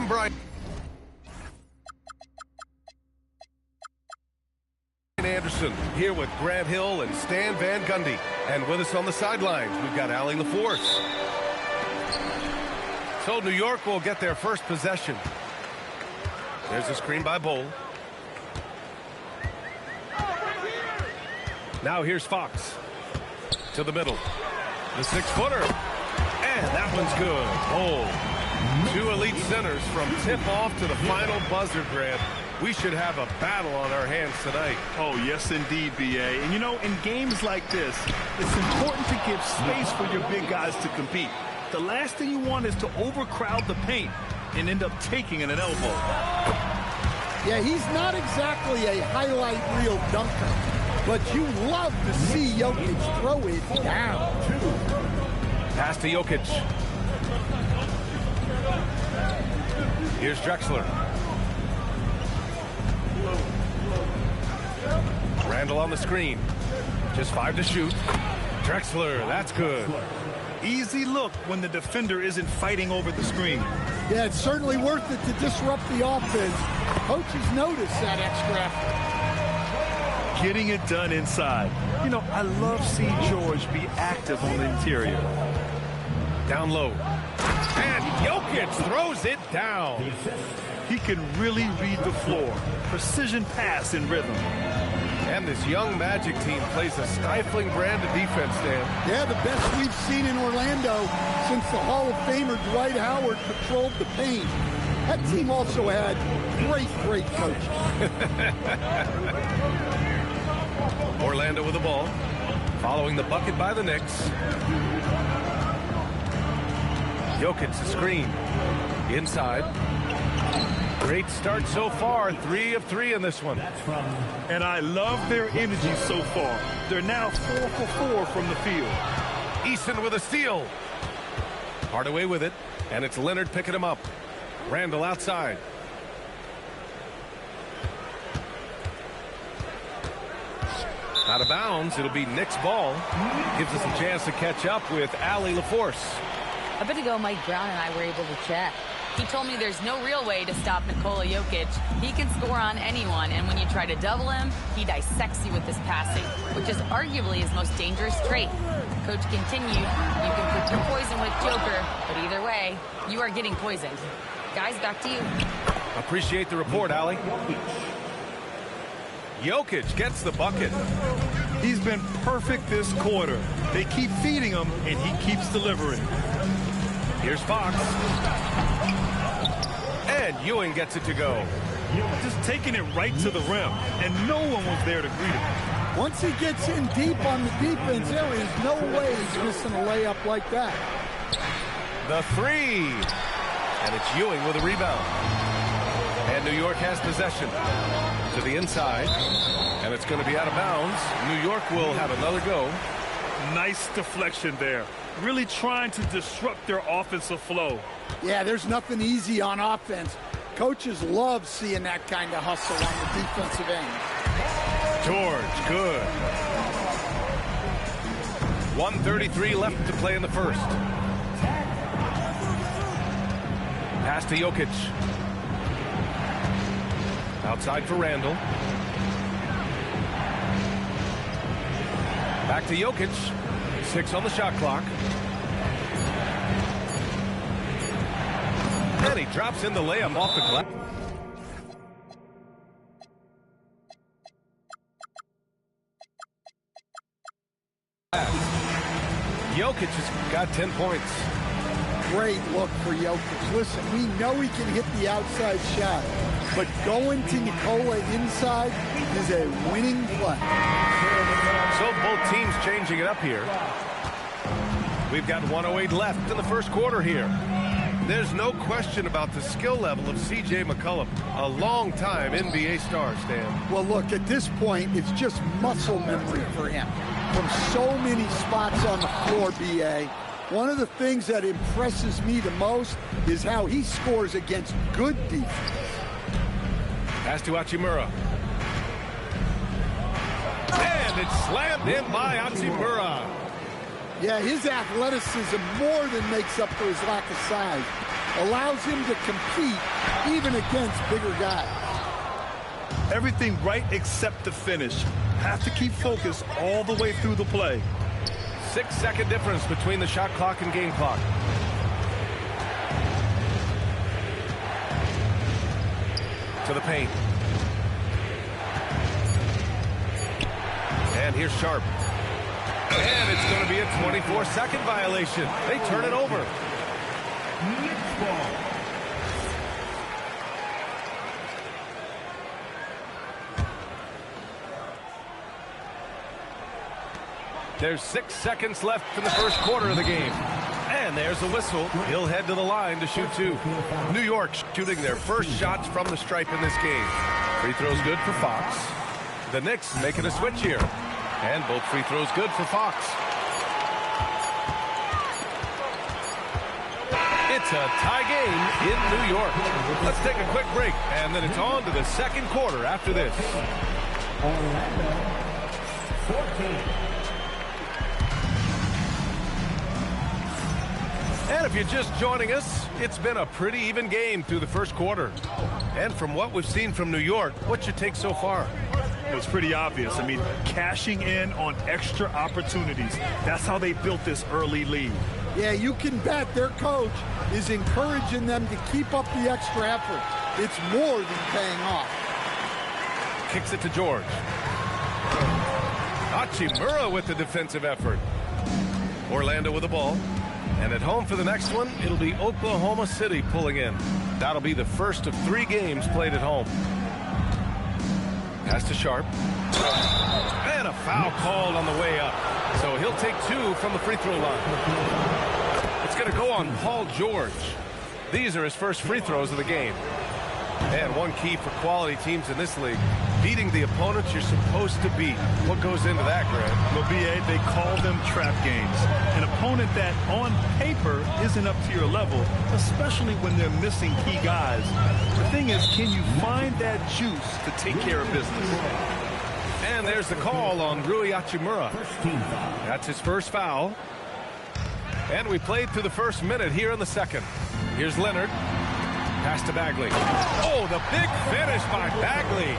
I'm Brian Anderson, here with Grant Hill and Stan Van Gundy. And with us on the sidelines, we've got Allie LaForce. So New York will get their first possession. There's a screen by Bowl. Now here's Fox. To the middle. The 6-footer. And that one's good. Bowl. Two elite centers from tip-off to the final buzzer, Grant. We should have a battle on our hands tonight. Oh, yes, indeed, B.A. And, you know, in games like this, it's important to give space for your big guys to compete. The last thing you want is to overcrowd the paint and end up taking an elbow. Yeah, he's not exactly a highlight reel dunker, but you love to see Jokic throw it down. Pass to Jokic. Here's Drexler. Randall on the screen. Just 5 to shoot. Drexler, that's good. Easy look when the defender isn't fighting over the screen. Yeah, it's certainly worth it to disrupt the offense. Coaches notice that extra effort. Getting it done inside. You know, I love seeing George be active on the interior. Down low. And Jokic throws it down. He can really read the floor. Precision pass in rhythm. And this young Magic team plays a stifling brand of defense, Dan. Yeah, the best we've seen in Orlando since the Hall of Famer Dwight Howard patrolled the paint. That team also had great coaching. Orlando with the ball. Following the bucket by the Knicks. Jokic the screen. Inside. Great start so far. 3 of 3 in this one. And I love their energy so far. They're now 4 for 4 from the field. Eason with a steal. Hardaway with it. And it's Leonard picking him up. Randall outside. Out of bounds. It'll be Knicks ball. Gives us a chance to catch up with Allie LaForce. A bit ago, Mike Brown and I were able to chat. He told me there's no real way to stop Nikola Jokic. He can score on anyone, and when you try to double him, he dissects you with his passing, which is arguably his most dangerous trait. Coach continued, you can put your poison with Joker, but either way, you are getting poisoned. Guys, back to you. Appreciate the report, Allie. Jokic gets the bucket. He's been perfect this quarter. They keep feeding him, and he keeps delivering. Here's Fox. And Ewing gets it to go. Just taking it right to the rim, and no one was there to greet him. Once he gets in deep on the defense, there is no way he's missing a layup like that. The 3. And it's Ewing with a rebound. And New York has possession. To the inside. And it's going to be out of bounds. New York will have another go. Nice deflection there. Really trying to disrupt their offensive flow. Yeah, there's nothing easy on offense. Coaches love seeing that kind of hustle on the defensive end. George, good. 1:33 left to play in the first. Pass to Jokic. Outside for Randall. Back to Jokic. 6 on the shot clock. And he drops in the layup off the glass. Jokic has got 10 points. Great look for Jokic. Listen, we know he can hit the outside shot, but going to Nikola inside is a winning play. So both teams changing it up here. We've got 1:08 left in the first quarter here. There's no question about the skill level of C.J. McCollum, a long-time NBA star, Stan. Well, look, at this point, it's just muscle memory for him. From so many spots on the floor, B.A., one of the things that impresses me the most is how he scores against good defense. Pass to Hachimura. And it's slammed in by Hachimura. Yeah, his athleticism more than makes up for his lack of size. allows him to compete even against bigger guys. Everything right except the finish. Have to keep focused all the way through the play. 6-second difference between the shot clock and game clock. To the paint. And here's Sharp. And it's going to be a 24-second violation. They turn it over. There's 6 seconds left in the first quarter of the game. And there's a whistle. He'll head to the line to shoot two. New York shooting their first shots from the stripe in this game. Free throws good for Fox. The Knicks making a switch here. And both free throws good for Fox. It's a tie game in New York. Let's take a quick break, and then it's on to the second quarter after this. Orlando 14. And if you're just joining us, it's been a pretty even game through the first quarter. And from what we've seen from New York, what's your take so far? It's pretty obvious. I mean, cashing in on extra opportunities. That's how they built this early lead. Yeah, you can bet their coach is encouraging them to keep up the extra effort. It's more than paying off. Kicks it to George. Hachimura with the defensive effort. Orlando with the ball. And at home for the next one, it'll be Oklahoma City pulling in. That'll be the first of 3 games played at home. Pass to Sharp. And a foul called on the way up. So he'll take 2 from the free throw line. It's going to go on Paul George. These are his first free throws of the game. And one key for quality teams in this league, beating the opponents you're supposed to beat. What goes into that, Grant? Well, BA, they call them trap games. An opponent that, on paper, isn't up to your level, especially when they're missing key guys. The thing is, can you find that juice to take care of business? And there's the call on Rui Hachimura. That's his first foul. And we played through the first minute here in the second. Here's Leonard. Pass to Bagley. Oh, the big finish by Bagley.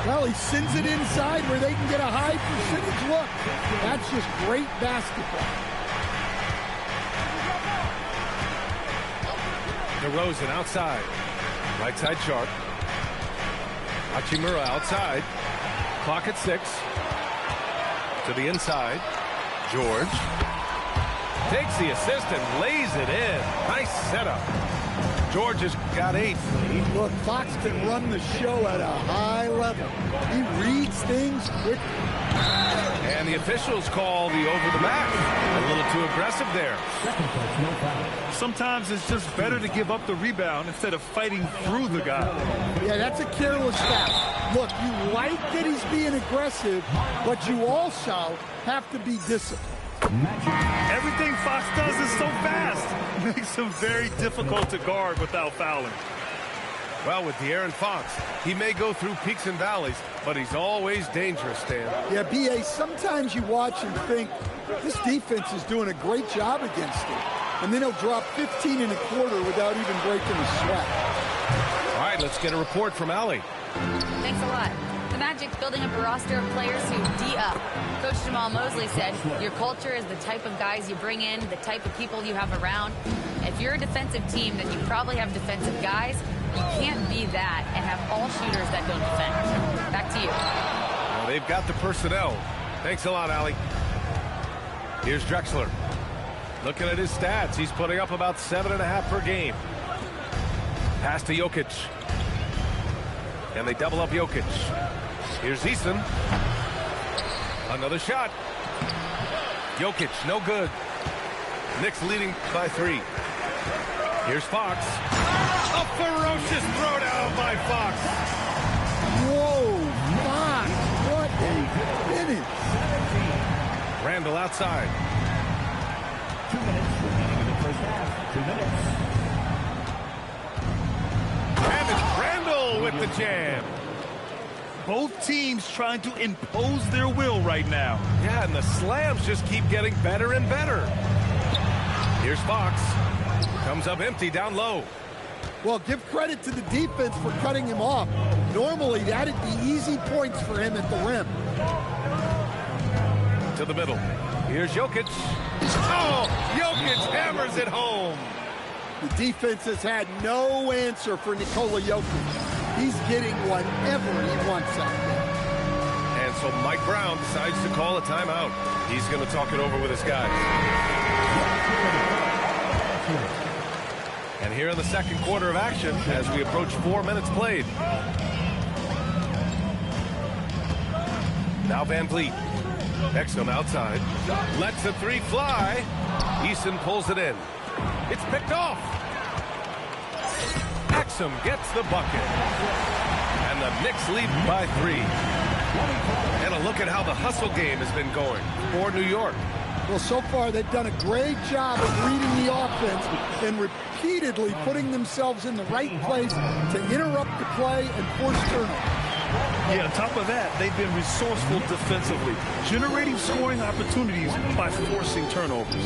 Well, he sends it inside where they can get a high percentage look. That's just great basketball. DeRozan outside. Right side Sharp. Hachimura outside. Clock at 6. To the inside. George. Takes the assist and lays it in. Nice setup. George has got 8. Look, Fox can run the show at a high level. He reads things quickly. And the officials call the over the back. A little too aggressive there. Sometimes it's just better to give up the rebound instead of fighting through the guy. Yeah, that's a careless foul. Look, you like that he's being aggressive, but you also have to be disciplined. Everything Fox does is so fast. It makes him very difficult to guard without fouling. Well, with De'Aaron Fox, he may go through peaks and valleys, but he's always dangerous, Stan. Yeah, B.A., sometimes you watch and think, this defense is doing a great job against him. And then he'll drop 15 and a quarter without even breaking a sweat. All right, let's get a report from Allie. Thanks a lot. The Magic's building up a roster of players who D up. Coach Jamal Mosley said, your culture is the type of guys you bring in, the type of people you have around. If you're a defensive team, then you probably have defensive guys. You can't be that and have all shooters that don't defend. Back to you. Well, they've got the personnel. Thanks a lot, Allie. Here's Drexler. Looking at his stats, he's putting up about 7.5 per game. Pass to Jokic. And they double up Jokic. Here's Eason. Another shot. Jokic, no good. Knicks leading by 3. Here's Fox. A ferocious throwdown by Fox. Whoa, Fox, what a finish. Randall outside. 2 minutes remaining in the first half. 2 minutes. And it's Randall with the jam. Both teams trying to impose their will right now. Yeah, and the slams just keep getting better and better. Here's Fox. Comes up empty down low. Well, give credit to the defense for cutting him off. Normally, that'd be easy points for him at the rim. To the middle. Here's Jokic. Oh, Jokic hammers it home. The defense has had no answer for Nikola Jokic. He's getting whatever he wants out there. And so Mike Brown decides to call a timeout. He's going to talk it over with his guys. And here in the second quarter of action, as we approach 4 minutes played. Now Van Vliet. Exum outside. Lets the three fly. Eason pulls it in. It's picked off. Exum gets the bucket. And the Knicks lead by 3. And a look at how the hustle game has been going for New York. Well, so far they've done a great job of reading the offense and repeatedly putting themselves in the right place to interrupt the play and force turnovers. Yeah, on top of that, they've been resourceful defensively, generating scoring opportunities by forcing turnovers.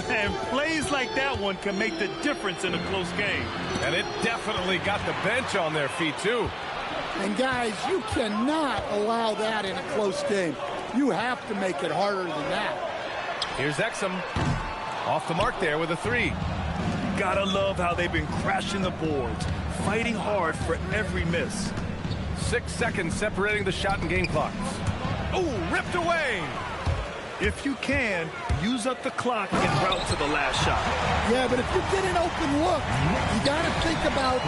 And plays like that one can make the difference in a close game. And it definitely got the bench on their feet, too. And, guys, you cannot allow that in a close game. You have to make it harder than that. Here's Exum. Off the mark there with a 3. Gotta love how they've been crashing the boards, fighting hard for every miss. 6 seconds separating the shot and game clocks. Oh, ripped away. If you can, use up the clock en route to the last shot. Yeah, but if you get an open look, you got to think about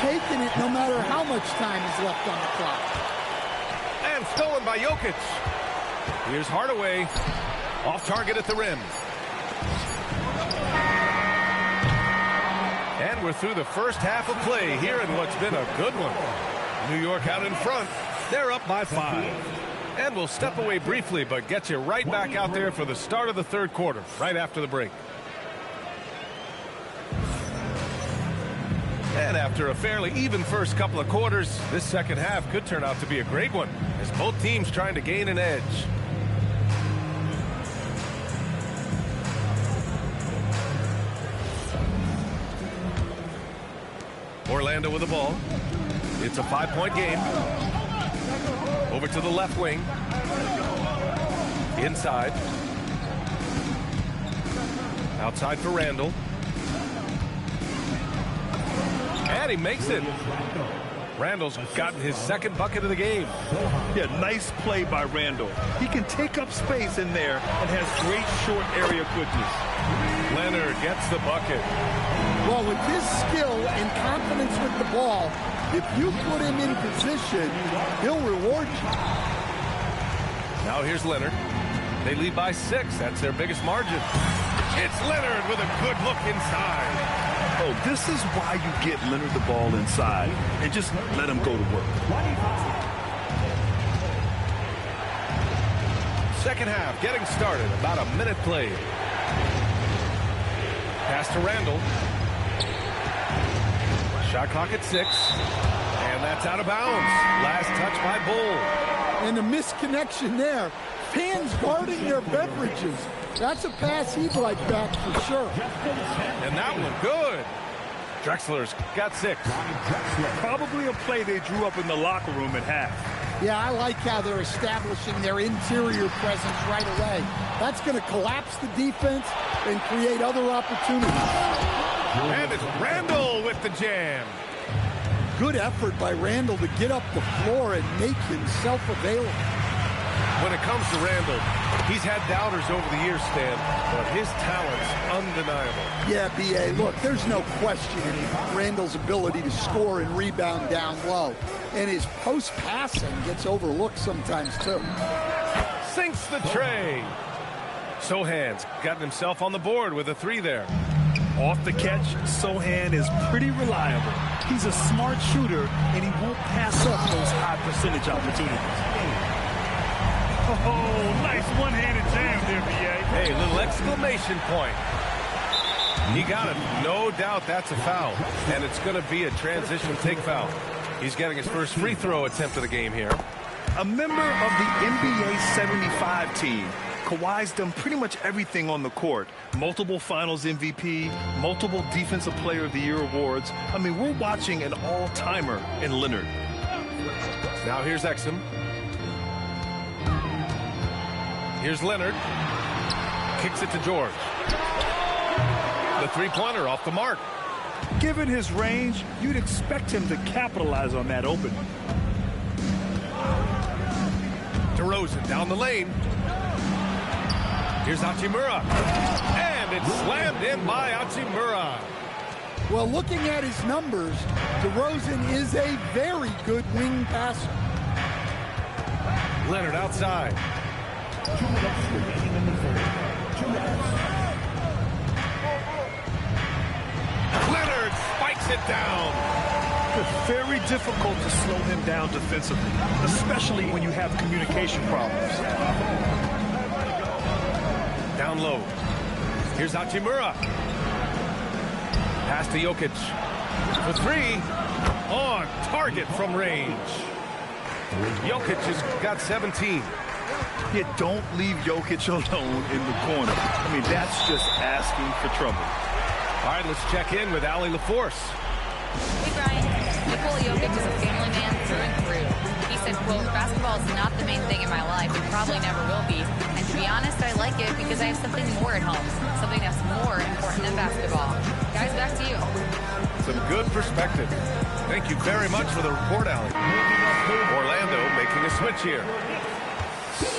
taking it no matter how much time is left on the clock. And stolen by Jokic. Here's Hardaway. Off target at the rim. And we're through the first half of play here in what's been a good one. New York out in front. They're up by 5. And we'll step away briefly, but get you right back out there for the start of the third quarter, right after the break. And after a fairly even first couple of quarters, this second half could turn out to be a great one, as both teams trying to gain an edge. Orlando with the ball. It's a 5-point game. Over to the left wing. Inside. Outside for Randall. And he makes it. Randall's gotten his second bucket of the game. Yeah, nice play by Randall. He can take up space in there and has great short area quickness. Leonard gets the bucket. Well, with his skill and confidence with the ball, if you put him in position, he'll reward you. Now here's Leonard. They lead by 6. That's their biggest margin. It's Leonard with a good look inside. Oh, this is why you get Leonard the ball inside and just let him go to work. Second half getting started. About a minute played. Pass to Randall. Shot clock at 6. And that's out of bounds. Last touch by Bull. And the misconnection there. Fans guarding their beverages. That's a pass he'd like back for sure. And that one good. Drexler's got 6. Probably a play they drew up in the locker room at half. Yeah, I like how they're establishing their interior presence right away. That's going to collapse the defense and create other opportunities. And it's Randall with the jam. Good effort by Randall to get up the floor and make himself available. When it comes to Randall, he's had doubters over the years, Stan, but his talent's undeniable. Yeah, B.A., look, there's no questioning Randall's ability to score and rebound down low. And his post-passing gets overlooked sometimes, too. Sinks the tray. Sohan's gotten himself on the board with a 3 there. Off the catch, Sohan is pretty reliable. He's a smart shooter, and he won't pass up those high percentage opportunities. Oh, nice one-handed jam there, B.A. Hey, little exclamation point. He got it. No doubt that's a foul. And it's going to be a transition take foul. He's getting his first free throw attempt of the game here. A member of the NBA 75 team Kawhi's done pretty much everything on the court. Multiple Finals MVP, multiple Defensive Player of the Year awards. I mean, we're watching an all-timer in Leonard. Now here's Exum. Here's Leonard. Kicks it to George. The three-pointer off the mark. Given his range, you'd expect him to capitalize on that opening. DeRozan down the lane. Here's Hachimura. And it's slammed in by Hachimura. Well, looking at his numbers, DeRozan is a very good wing passer. Leonard outside. 2 minutes remaining in the third. 2 minutes. Leonard spikes it down. It's very difficult to slow him down defensively, especially when you have communication problems. Down low. Here's Hachimura. Pass to Jokic. For three. On target from range. Jokic has got 17. You don't leave Jokic alone in the corner. I mean, that's just asking for trouble. All right, let's check in with Allie LaForce. Hey, Brian. Nikola Jokic is a family man through and through. He said, quote, basketball is not the main thing in my life. It probably never will be. And to be honest, I like it because I have something more at home. Something that's more important than basketball. Guys, back to you. Some good perspective. Thank you very much for the report, Allie. Orlando making a switch here.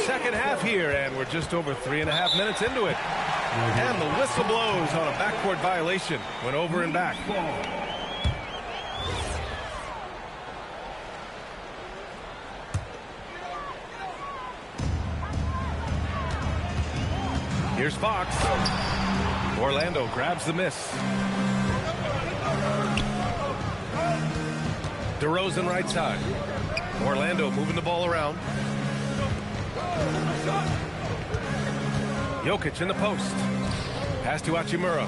Second half here, and we're just over 3.5 minutes into it. And the whistle blows on a backcourt violation. Went over and back. Here's Fox. Orlando grabs the miss. DeRozan right side. Orlando moving the ball around. Jokic in the post. Pass to Hachimura.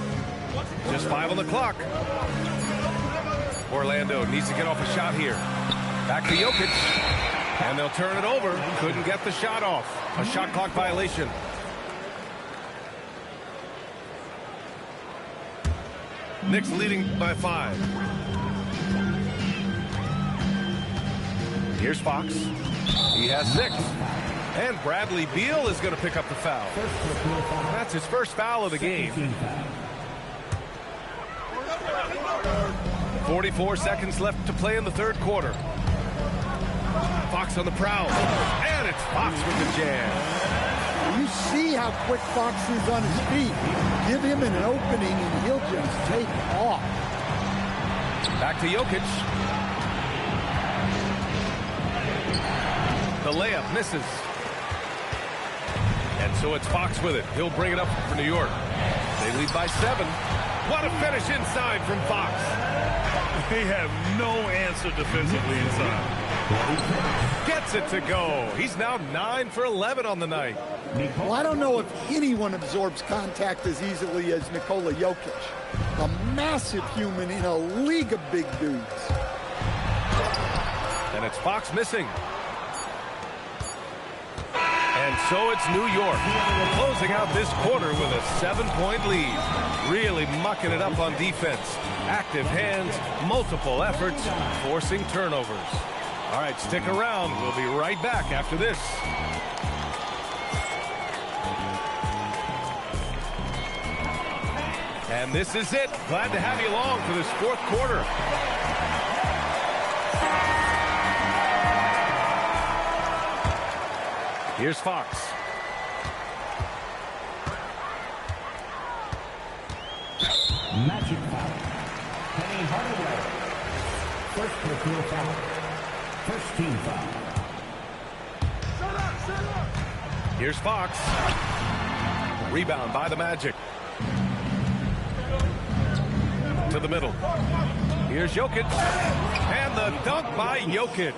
Just 5 on the clock. Orlando needs to get off a shot here. Back to Jokic. And they'll turn it over. Couldn't get the shot off. A shot clock violation. Knicks leading by 5. Here's Fox. He has 6. And Bradley Beal is going to pick up the foul. That's his first foul of the game. 44 seconds left to play in the third quarter. Fox on the prowl. And it's Fox with the jam. You see how quick Fox is on his feet. Give him an opening and he'll just take off. Back to Jokic. The layup misses. And so it's Fox with it. He'll bring it up for New York. They lead by 7. What a finish inside from Fox. They have no answer defensively inside. Gets it to go. He's now 9 for 11 on the night. Well, I don't know if anyone absorbs contact as easily as Nikola Jokic. A massive human in a league of big dudes. And it's Fox missing. And so it's New York closing out this quarter with a 7-point lead. Really mucking it up on defense. Active hands, multiple efforts, forcing turnovers. All right, stick around. We'll be right back after this. And this is it. Glad to have you along for this fourth quarter. Here's Fox. Magic foul. Penny Hardaway. First personal foul. First team foul. Here's Fox. Rebound by the Magic. To the middle. Here's Jokic. And the dunk by Jokic.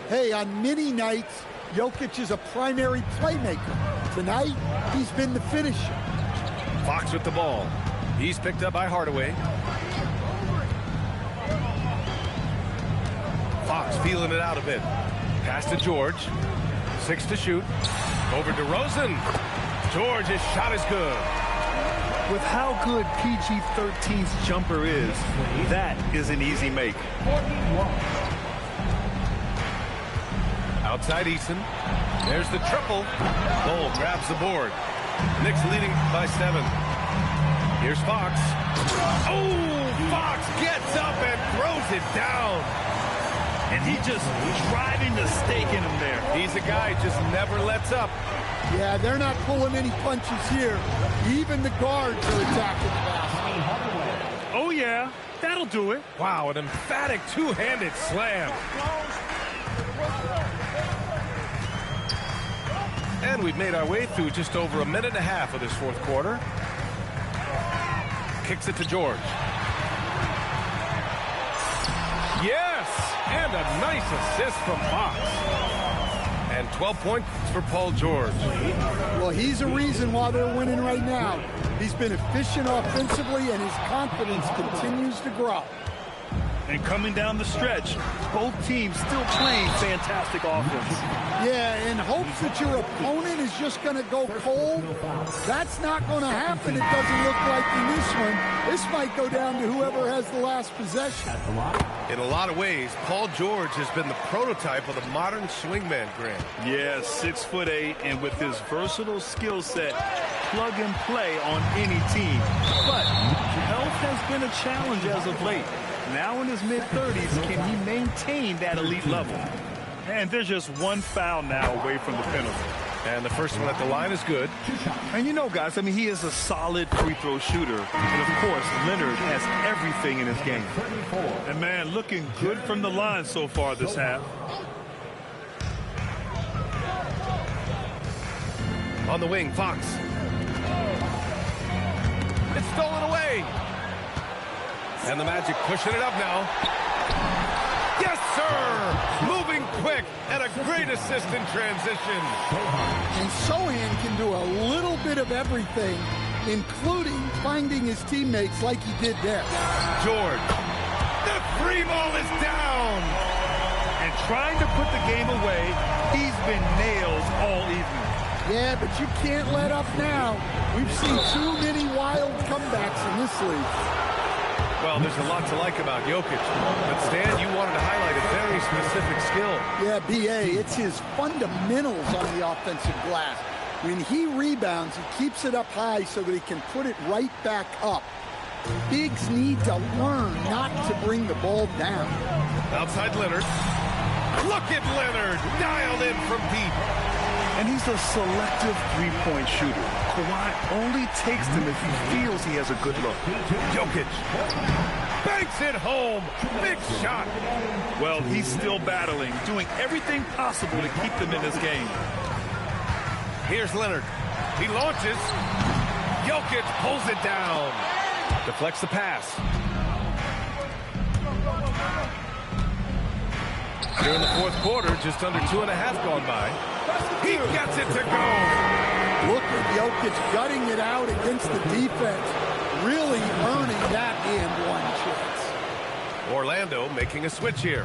Hey, on many nights, Jokic is a primary playmaker. Tonight, he's been the finisher. Fox with the ball. He's picked up by Hardaway. Fox feeling it out a bit. Pass to George. 6 to shoot. Over DeRozan. George, his shot is good. With how good PG-13's jumper is, that is an easy make. Outside Eason. There's the triple. Cole grabs the board. Knicks leading by 7. Here's Fox. Oh, Fox gets up and throws it down. And he just driving the stake in him there. He's a guy who just never lets up. Yeah, they're not pulling any punches here. Even the guards are attacking the basket. Oh, yeah. That'll do it. Wow, an emphatic two-handed slam. And we've made our way through just over a minute and a half of this fourth quarter. Kicks it to George. Yes! And a nice assist from Fox. And 12 points for Paul George. Well, he's a reason why they're winning right now. He's been efficient offensively, and his confidence continues to grow. And coming down the stretch, both teams still playing fantastic offense. Yeah, in hopes that your opponent is just going to go cold. That's not going to happen, it doesn't look like in this one. This might go down to whoever has the last possession. In a lot of ways, Paul George has been the prototype of the modern swingman, Grant. Yeah, 6'8", and with his versatile skill set, plug and play on any team. But health has been a challenge as of late. Now in his mid-30s, can he maintain that elite level? And there's just one foul now away from the penalty. And the first one at the line is good. And you know, guys, I mean, he is a solid free throw shooter. And, of course, Leonard has everything in his game. And, man, looking good from the line so far this half. On the wing, Fox. It's stolen away. And the Magic pushing it up now. Yes, sir! Moving quick and a great assist in transition. And Sochan can do a little bit of everything, including finding his teammates like he did there. George. The free ball is down. And trying to put the game away, he's been nailed all evening. Yeah, but you can't let up now. We've seen too many wild comebacks in this league. Well, there's a lot to like about Jokic. But, Stan, you wanted to highlight a very specific skill. Yeah, B.A., it's his fundamentals on the offensive glass. When he rebounds, he keeps it up high so that he can put it right back up. Bigs need to learn not to bring the ball down. Outside Leonard. Look at Leonard, dialed in from deep. And he's a selective three-point shooter. Kawhi only takes them if he feels he has a good look. Jokic banks it home. Big shot. Well, he's still battling, doing everything possible to keep them in this game. Here's Leonard. He launches. Jokic pulls it down. Deflects the pass. Here in the fourth quarter, just under 2.5 gone by. He gets it to go. Look at Jokic gutting it out against the defense, really earning that and one chance. Orlando making a switch here.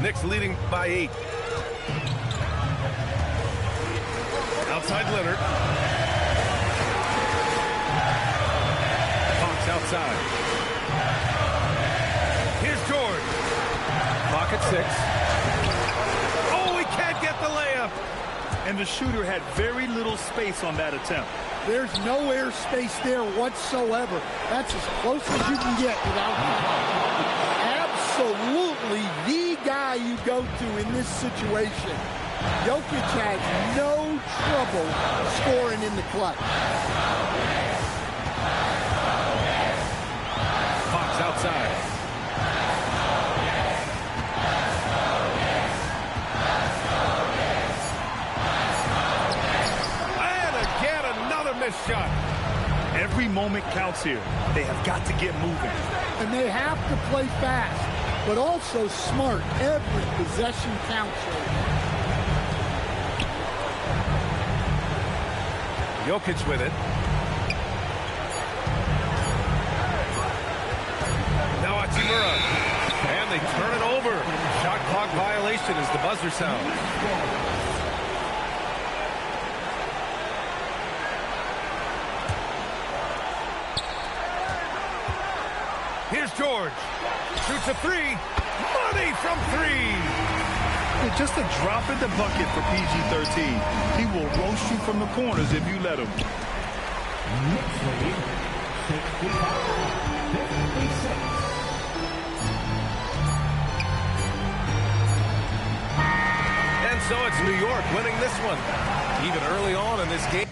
Knicks leading by 8. Outside Leonard. Fox outside. Here's George. Clock at 6. Oh, he can't get the layup. And the shooter had very little space on that attempt. There's no air space there whatsoever. That's as close as you can get without absolutely the guy you go to in this situation. Jokic has no trouble scoring in the clutch. Fox outside. Missed shot. Every moment counts here. They have got to get moving. And they have to play fast, but also smart. Every possession counts. Jokic with it. Now Hachimura. And they turn it over. Shot clock violation as the buzzer sounds. Here's George. Shoots a three. Money from three. It's just a drop in the bucket for PG-13. He will roast you from the corners if you let him. Knicks lead 65-56. And so it's New York winning this one. Even early on in this game.